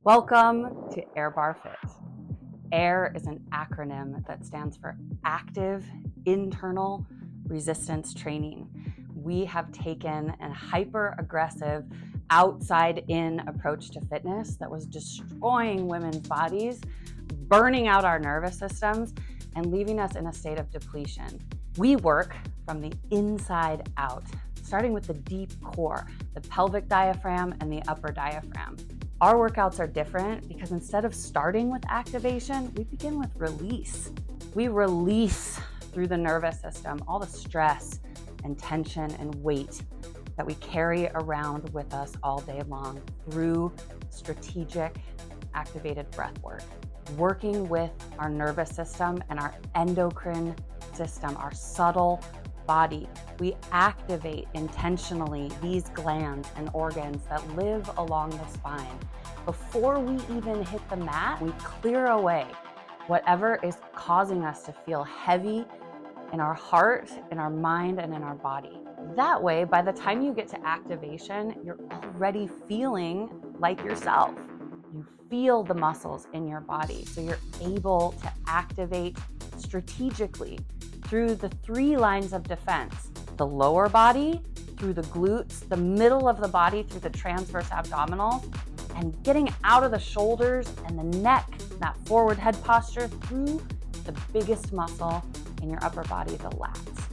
Welcome to Air Bar Fit. AIR is an acronym that stands for Active Internal Resistance Training. We have taken a hyper-aggressive, outside-in approach to fitness that was destroying women's bodies, burning out our nervous systems, and leaving us in a state of depletion. We work from the inside out, starting with the deep core, the pelvic diaphragm and the upper diaphragm. Our workouts are different because instead of starting with activation, we begin with release. We release through the nervous system all the stress and tension and weight that we carry around with us all day long through strategic activated breath work. Working with our nervous system and our endocrine system, our subtle body, we activate intentionally these glands and organs that live along the spine. Before we even hit the mat, we clear away whatever is causing us to feel heavy in our heart, in our mind, and in our body. That way, by the time you get to activation, you're already feeling like yourself. You feel the muscles in your body, so you're able to activate strategically through the three lines of defense: the lower body, through the glutes, the middle of the body through the transverse abdominals, and getting out of the shoulders and the neck, that forward head posture, through the biggest muscle in your upper body, the lats.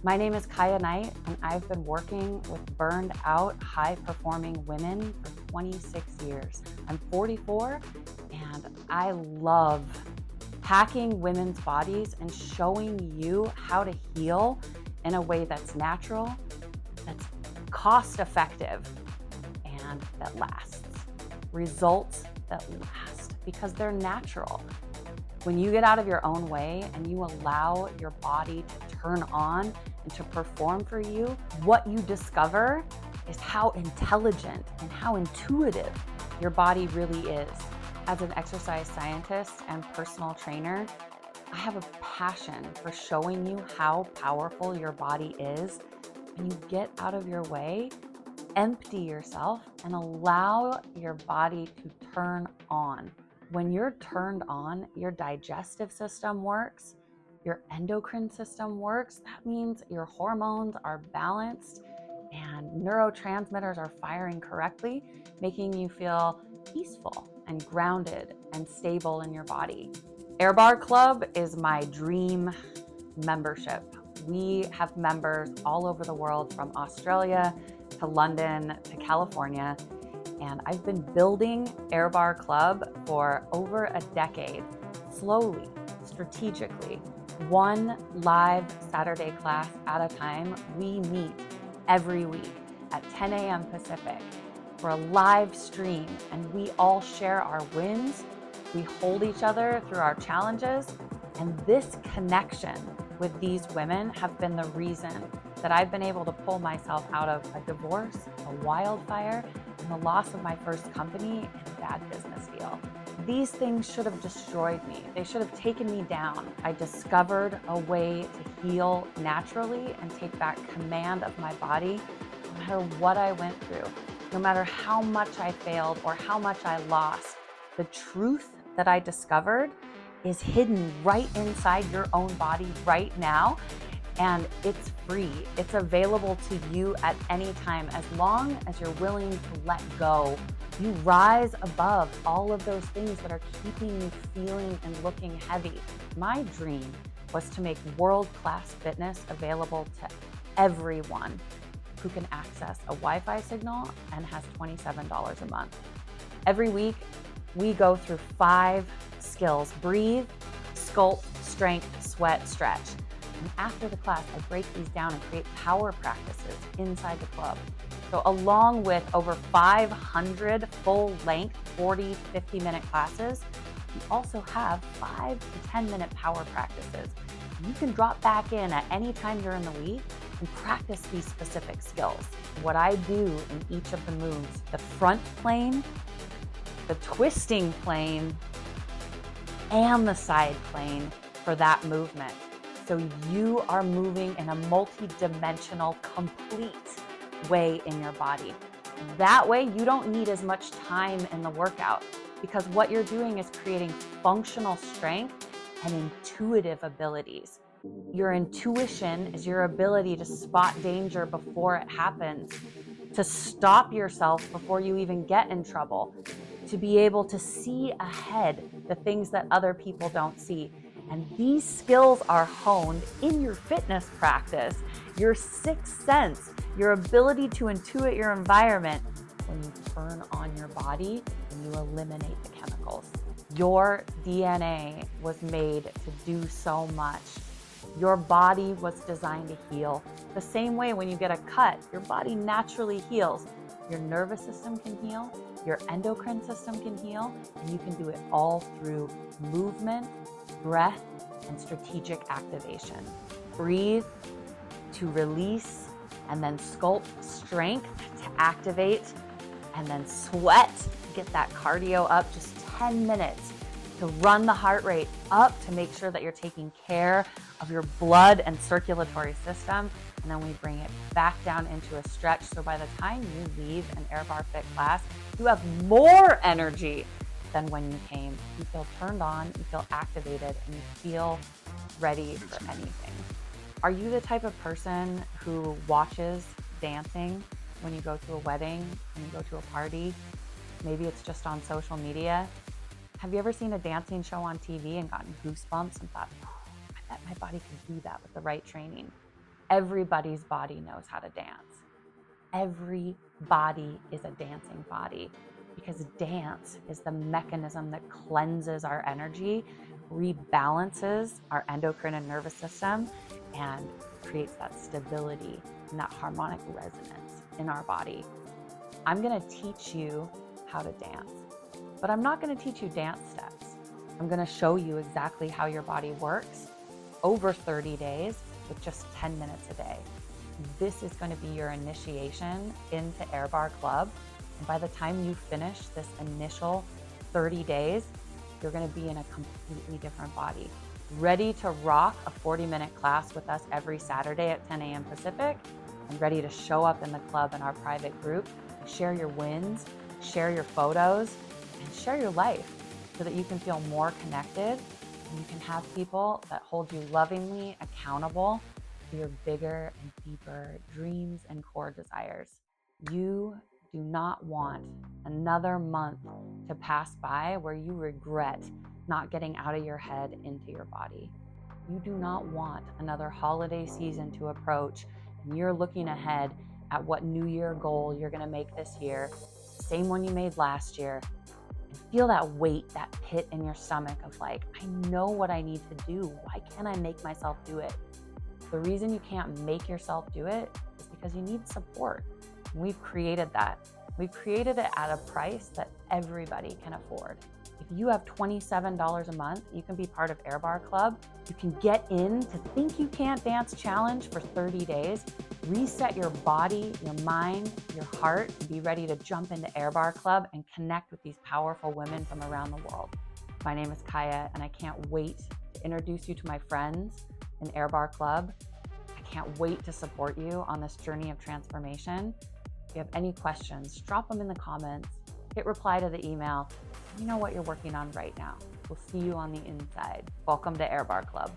My name is Kaya Knight, and I've been working with burned out, high-performing women for 26 years. I'm 44, and I love hacking women's bodies and showing you how to heal in a way that's natural, that's cost-effective, and that lasts. Results that last because they're natural. When you get out of your own way and you allow your body to turn on and to perform for you, what you discover is how intelligent and how intuitive your body really is. As an exercise scientist and personal trainer, I have a passion for showing you how powerful your body is. When you get out of your way, empty yourself, and allow your body to turn on. When you're turned on, your digestive system works, your endocrine system works. That means your hormones are balanced and neurotransmitters are firing correctly, making you feel peaceful and grounded and stable in your body. Air Bar Club is my dream membership. We have members all over the world, from Australia to London to California, and I've been building Air Bar Club for over a decade, slowly, strategically, one live Saturday class at a time. We meet every week at 10 a.m. Pacific for a live stream, and we all share our wins. We hold each other through our challenges, and this connection with these women have been the reason that I've been able to pull myself out of a divorce, a wildfire, and the loss of my first company and a bad business deal. These things should have destroyed me. They should have taken me down. I discovered a way to heal naturally and take back command of my body no matter what I went through, no matter how much I failed or how much I lost. The truth that I discovered is hidden right inside your own body right now, and it's free. It's available to you at any time, as long as you're willing to let go. You rise above all of those things that are keeping you feeling and looking heavy. My dream was to make world-class fitness available to everyone who can access a Wi-Fi signal and has $27 a month. Every week, we go through 5 skills: breathe, sculpt, strength, sweat, stretch. And after the class, I break these down and create power practices inside the club. So along with over 500 full-length 40, 50-minute classes, we also have 5 to 10-minute power practices. You can drop back in at any time during the week and practice these specific skills. What I do in each of the moves: the front plane, the twisting plane, and the side plane for that movement. So you are moving in a multi-dimensional, complete way in your body. That way, you don't need as much time in the workout. because what you're doing is creating functional strength and intuitive abilities. Your intuition is your ability to spot danger before it happens, to stop yourself before you even get in trouble, to be able to see ahead the things that other people don't see. And these skills are honed in your fitness practice, your sixth sense, your ability to intuit your environment when you turn on your body and you eliminate the chemicals. Your DNA was made to do so much. Your body was designed to heal. The same way when you get a cut, your body naturally heals. Your nervous system can heal, your endocrine system can heal, and you can do it all through movement, breath, and strategic activation. Breathe to release, and then sculpt strength to activate, and then sweat to get that cardio up, just 10 minutes to run the heart rate up to make sure that you're taking care of your blood and circulatory system. And then we bring it back down into a stretch. So by the time you leave an Air Bar Fit class, you have more energy than when you came. You feel turned on, you feel activated, and you feel ready for anything. Are you the type of person who watches dancing when you go to a wedding, when you go to a party? Maybe it's just on social media. Have you ever seen a dancing show on TV and gotten goosebumps and thought, oh, I bet my body can do that with the right training? Everybody's body knows how to dance. Every body is a dancing body, because dance is the mechanism that cleanses our energy, rebalances our endocrine and nervous system, and creates that stability and that harmonic resonance in our body. I'm gonna teach you how to dance, but I'm not gonna teach you dance steps. I'm gonna show you exactly how your body works over 30 days with just 10 minutes a day. This is gonna be your initiation into Air Bar Club. And by the time you finish this initial 30 days, you're gonna be in a completely different body, ready to rock a 40-minute class with us every Saturday at 10 a.m. Pacific, and ready to show up in the club in our private group, share your wins, share your photos, and share your life so that you can feel more connected and you can have people that hold you lovingly accountable to your bigger and deeper dreams and core desires. You do not want another month to pass by where you regret not getting out of your head into your body. You do not want another holiday season to approach and you're looking ahead at what New Year goal you're gonna make this year, same one you made last year, and feel that weight, that pit in your stomach of like, I know what I need to do. Why can't I make myself do it? The reason you can't make yourself do it is because you need support. And we've created that. We've created it at a price that everybody can afford. If you have $27 a month, you can be part of Air Bar Club. You can get in to Think You Can't Dance Challenge for 30 days, reset your body, your mind, your heart, and be ready to jump into Air Bar Club and connect with these powerful women from around the world. My name is Kaya, and I can't wait to introduce you to my friends in Air Bar Club. I can't wait to support you on this journey of transformation. If you have any questions, drop them in the comments, hit reply to the email. You know what you're working on right now. We'll see you on the inside. Welcome to Air Bar Club.